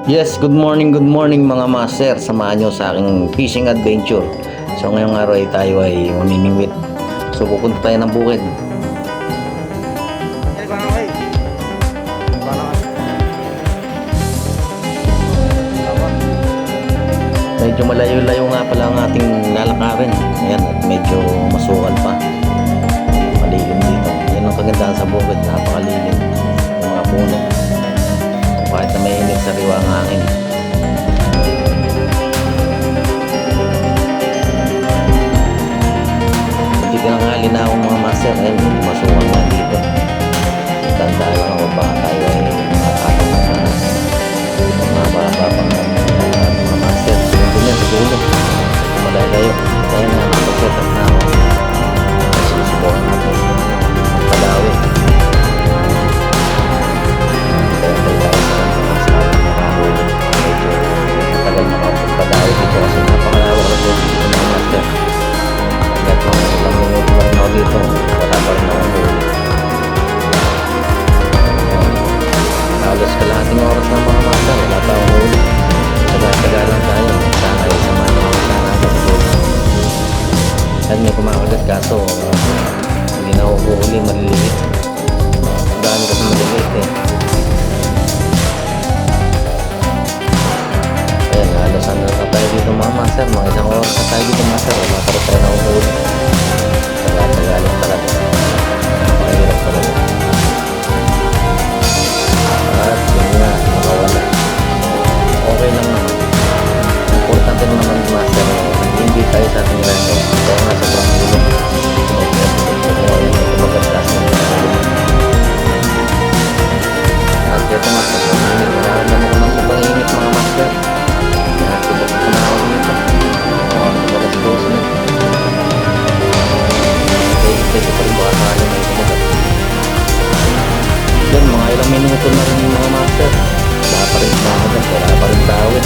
Yes, good morning mga master. Samahan nyo sa aking fishing adventure. So ngayong araw ay tayo ay mamimingwit. So pupunta tayo ng bukid. Medyo malayo-layo nga pala ang ating lalakarin. Ayan, at medyo masukal pa. Malilim dito. Yan ang kagandahan sa bukid. Napakalilim. Yung mga puno. Kahit na may init sa riwa ang hangin. Hindi ka nang halinahon mga master. Ayun, masukal nga dito. Tanda lang ako baka tayo ay makakatang na mga babang mga master. Siguro niya siguro. Malayo. Kaya nga mag-set up na ako. Susubukan natin. Palawi. Kaya tayo sa makahuli. Medyo matagal makapagpadawi dito kasi napakalawak na dito mga master. Hanggat mga ilang minuto lang ako dito. Wala pa rin akong huli. Halos kalahating oras ng mga master. Wala pa akong huli. Taga lang tayo. Sana ay samahan ako sana hanggang huli. At may kumakagat kaso hindi na ako huli, maliliit. Daan kasi maliliit eh. Ayan, halos ano na tayo dito mga master. Mga isang oras na tayo dito master. Wala pa rin tayo na huli. Taga lang talaga. Mahirap talaga. At yun nga, makawala. Okay lang naman. Importante naman master. Hindi tayo sa ating resto. Kaya nga sobrang hilo. Kumagandang at ito nga sa pangingit. Nararamdaman ko naman sa pangingit mga master. Nakakita ko na ako dito. Kumagandang dose na. Kasi pa rin baka tayo may kumagat. Yan, mga ilang minuto na rin mga master. Wala pa rin kumagat. Wala pa rin tawid.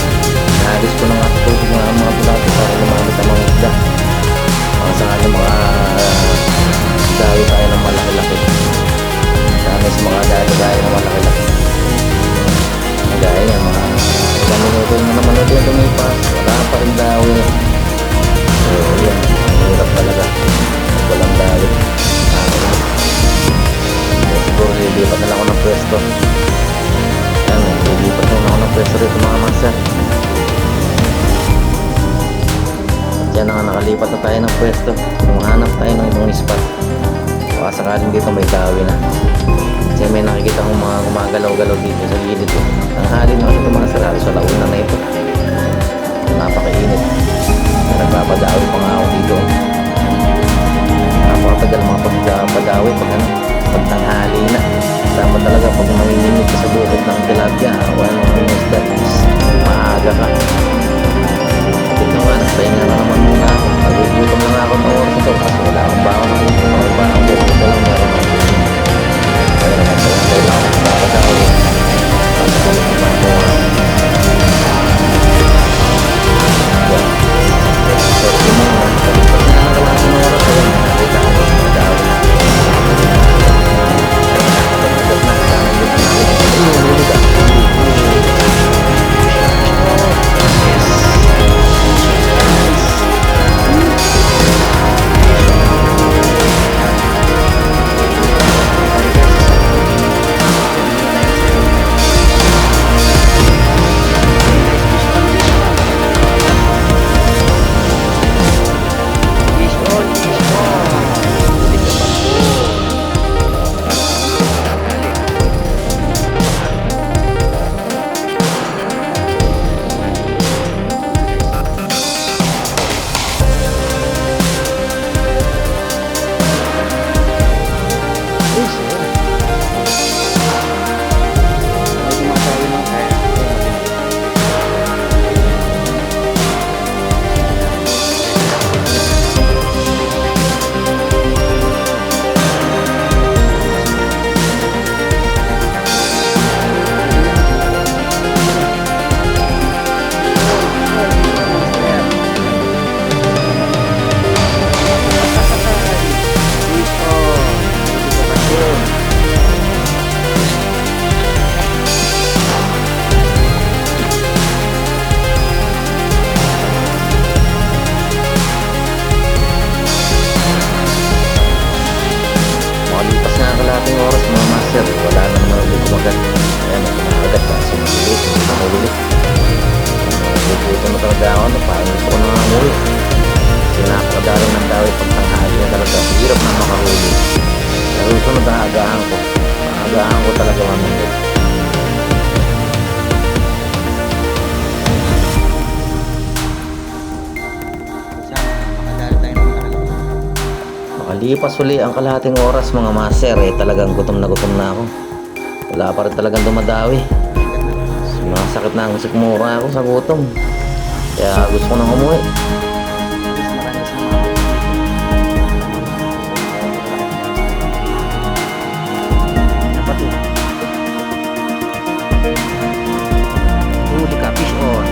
Naalis ko ng ako mga bulati para lumamit ang mga isda. Mga saan yung mga dawi tayo ng malaki-laki. Sana sa mga dawi tayo ng malaki-laki. Gaya yan, mga ilang minuto na naman ito yung tumipas. Wala pa rin dawi. So yan, mahirap talaga. Walang dawi. Siguro lilipat na lang ako ng pwesto. Yan, lilipat na lang ako ng pwesto rito mga master. Yan na nga, nakalipat na tayo ng pwesto. Humanap tayo ng ibang spot. Baka sakaling dito may dawi na. Kasi may nakikita kong mga gumagalaw-galaw dito sa gilid ko. Ang hali na ito mga sarado sa launa na ito. Napakainit. Nagpapadawi pa nga ako dito. Napakatagal mga pagpadawi pag ano, pag tanghali na. Dapat talaga pag nanginginig ka sa bukid ng tilapia, wala mga isda, maaga ka. Ito nga, nagpahinga na naman muna ako. Nagugutom na nga ako ng oras ito kasi wala akong baon. Ako ba ang bukid ko lang meron ako. Kaya naman tayo lang ako papadawi. Kasi kung mga Malipas uli ang kalahating oras mga master, talagang gutom na ako. Wala pa rin talagang dumadawi. Masakit na ang sikmura ako sa gutom. Kaya gusto ko nang umuwi. Huli ka, fish on.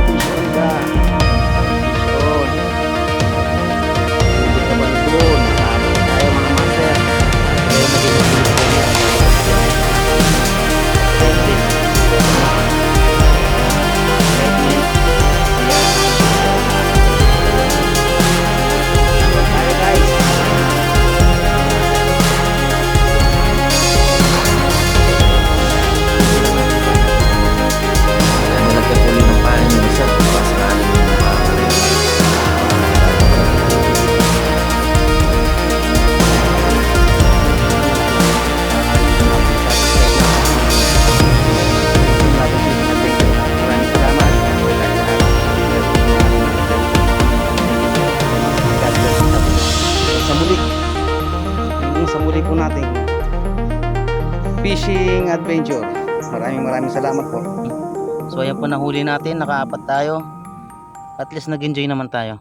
Fish on ka. Fish on. Huli ka ba doon? Tayo mga master. Tayo maging sa muli po nating fishing adventure. Maraming salamat po. So ayan po, nahuli natin, nakaapat tayo. At least nag-enjoy naman tayo.